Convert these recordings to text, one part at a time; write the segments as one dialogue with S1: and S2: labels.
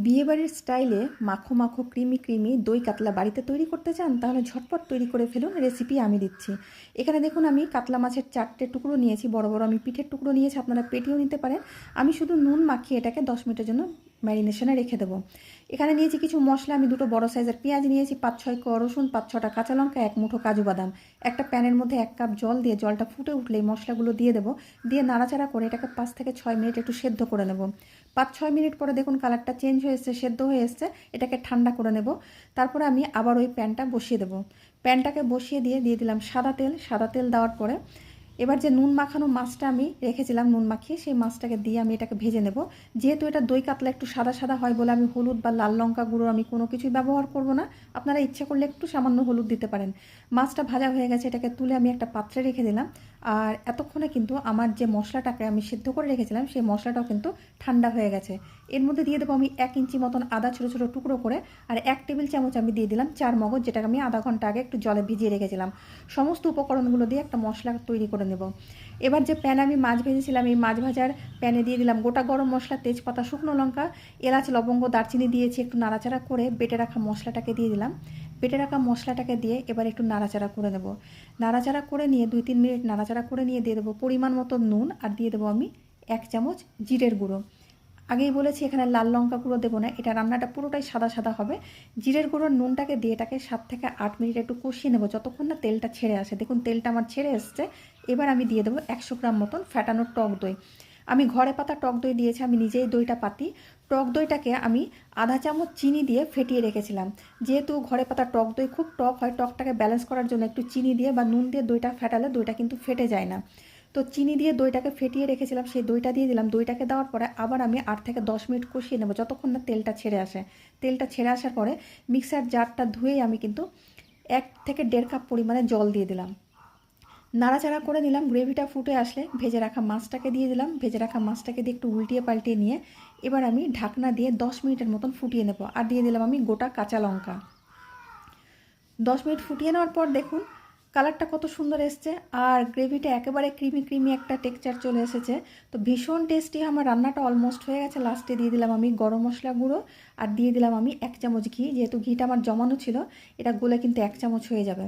S1: বিয়েবাড়ির স্টাইলে মাখো মাখো ক্রিমি ক্রিমি দই কাতলা বাড়িতে তৈরি করতে চান? তাহলে ঝটপট তৈরি করে ফেলুন। রেসিপি আমি দিচ্ছি। এখানে দেখুন আমি কাতলা মাছের 4টে টুকরো নিয়েছি, বড় বড় আমি পিঠের টুকরো নিয়েছি, আপনারা পেটিও নিতে পারেন। আমি শুধু নুন মাখিয়ে এটাকে 10 মিনিটের জন্য ম্যারিনেশনে রেখে দেবো। এখানে নিয়েছি কিছু মশলা, আমি দুটো বড় সাইজের পেঁয়াজ নিয়েছি, 5-6 কোয়া রসুন, 5-6টা কাঁচা লঙ্কা, 1 মুঠো কাজু বাদাম। একটা প্যানের মধ্যে 1 কাপ জল দিয়ে জলটা ফুটে উঠলেই মশলাগুলো দিয়ে দেবো। দিয়ে নাড়াচাড়া করে এটাকে 5 থেকে 6 মিনিট একটু সেদ্ধ করে নেব। 5-6 মিনিট পরে দেখুন কালারটা চেঞ্জ হয়ে এসছে, সেদ্ধ হয়ে এসছে। এটাকে ঠান্ডা করে নেব। তারপরে আমি আবার ওই প্যানটা বসিয়ে দেবো। প্যানটাকে বসিয়ে দিয়ে দিলাম সাদা তেল। সাদা তেল দেওয়ার পরে এবার যে নুন মাখানো মাছটা আমি রেখেছিলাম, নুন মাখিয়ে সেই মাছটাকে দিয়ে আমি এটাকে ভেজে নেব। যেহেতু এটা দই কাতলা একটু সাদা সাদা হয় বলে আমি হলুদ বা লাল লঙ্কা গুঁড়ো আমি কোনো কিছুই ব্যবহার করব না। আপনারা ইচ্ছে করলে একটু সামান্য হলুদ দিতে পারেন। মাছটা ভাজা হয়ে গেছে, এটাকে তুলে আমি একটা পাত্রে রেখে দিলাম। আর এতক্ষণে কিন্তু আমার যে মশলাটাকে আমি সিদ্ধ করে রেখেছিলাম সেই মশলাটাও কিন্তু ঠান্ডা হয়ে গেছে। এর মধ্যে দিয়ে দেবো আমি 1 ইঞ্চি মতন আদা ছোটো ছোটো টুকরো করে। আর 1 টেবিল চামচ আমি দিয়ে দিলাম চার মগজ, যেটাকে আমি আধা ঘন্টা আগে একটু জলে ভিজিয়ে রেখেছিলাম। সমস্ত উপকরণগুলো দিয়ে একটা মশলা তৈরি করে নেব। এবার যে প্যানে আমি মাছ ভেজেছিলাম, এই মাছ ভাজার প্যানে দিয়ে দিলাম গোটা গরম মশলা, তেজপাতা, শুকনো লঙ্কা, এলাচ, লবঙ্গ, দারচিনি দিয়েছি। একটু নাড়াচাড়া করে বেটে রাখা মশলাটাকে দিয়ে দিলাম। বেটে রাখা মশলাটাকে দিয়ে এবার একটু নাড়াচাড়া করে নেব। নাড়াচাড়া করে নিয়ে 2-3 মিনিট নাড়াচাড়া করে নিয়ে দিয়ে দেবো পরিমাণ মতো নুন। আর দিয়ে দেবো আমি 1 চামচ জিরের গুঁড়ো। আগেই বলেছি এখানে লাল লঙ্কা গুঁড়ো দেবো না, এটা রান্নাটা পুরোটাই সাদা সাদা হবে। জিরের গুঁড়োর নুনটাকে দিয়ে এটাকে 7 থেকে 8 মিনিট একটু কষিয়ে নেবো, যতক্ষণ না তেলটা ছেড়ে আসে। দেখুন তেলটা আমার ছেড়ে এসছে। এবার আমি দিয়ে দেবো 100 গ্রাম মতন ফ্যাটানো টক দই। আমি ঘরে পাতা টক দই দিয়েছি, আমি নিজেই দইটা পাতি। টক দইটাকে আমি আধা চামচ চিনি দিয়ে ফেটিয়ে রেখেছিলাম। যেহেতু ঘরে পাতা টক দই খুব টক হয়, টকটাকে ব্যালেন্স করার জন্য একটু চিনি দিয়ে বা নুন দিয়ে দইটা ফেটালে দইটা কিন্তু ফেটে যায় না। তো চিনি দিয়ে দইটাকে ফেটিয়ে রেখেছিলাম, সেই দইটা দিয়ে দিলাম। দইটাকে দেওয়ার পরে আবার আমি 8 থেকে 10 মিনিট কষিয়ে নেবো, যতক্ষণ না তেলটা ছেড়ে আসে। তেলটা ছেড়ে আসার পরে মিক্সার জারটা ধুয়েই আমি কিন্তু 1 থেকে 1.5 কাপ পরিমাণে জল দিয়ে দিলাম। নাড়াচাড়া করে নিলাম। গ্রেভিটা ফুটে আসলে ভেজে রাখা মাছটাকে দিয়ে দিলাম। ভেজে রাখা মাছটাকে দিয়ে একটু উল্টিয়ে পাল্টিয়ে নিয়ে এবার আমি ঢাকনা দিয়ে 10 মিনিটের মতন ফুটিয়ে নেব। আর দিয়ে দিলাম আমি গোটা কাঁচা লঙ্কা। 10 মিনিট ফুটিয়ে নেওয়ার পর দেখুন কালারটা কত সুন্দর এসছে, আর গ্রেভিটা একেবারে ক্রিমি ক্রিমি একটা টেক্সচার চলে এসেছে। তো ভীষণ টেস্টি। আমার রান্নাটা অলমোস্ট হয়ে গেছে। লাস্টে দিয়ে দিলাম আমি গরম মশলা গুঁড়ো। আর দিয়ে দিলাম আমি 1 চামচ ঘি। যেহেতু ঘিটা আমার জমানো ছিল, এটা গলে কিন্তু 1 চামচ হয়ে যাবে।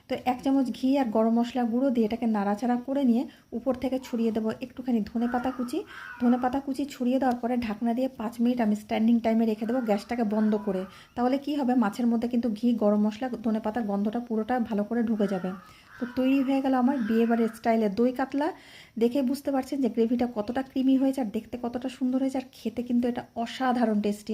S1: তো 1 চামচ ঘি আর গরম মশলা গুঁড়ো দিয়ে এটাকে নাড়াচাড়া করে নিয়ে উপর থেকে ছড়িয়ে দেবো একটুখানি ধনে পাতা কুচি। ধনে পাতা কুচি ছড়িয়ে দেওয়ার পরে ঢাকনা দিয়ে 5 মিনিট আমি স্ট্যান্ডিং টাইমে রেখে দেবো, গ্যাসটাকে বন্ধ করে। তাহলে কি হবে, মাছের মধ্যে কিন্তু ঘি, গরম মশলা, ধনে পাতার গন্ধটা পুরোটা ভালো করে ঢুকে যাবে। তো তৈরি হয়ে গেল আমার বিয়েবাড়ির স্টাইলে দই কাতলা। দেখে বুঝতে পারছেন যে গ্রেভিটা কতটা ক্রিমি হয়েছে আর দেখতে কতটা সুন্দর হয়েছে, আর খেতে কিন্তু এটা অসাধারণ টেস্টি।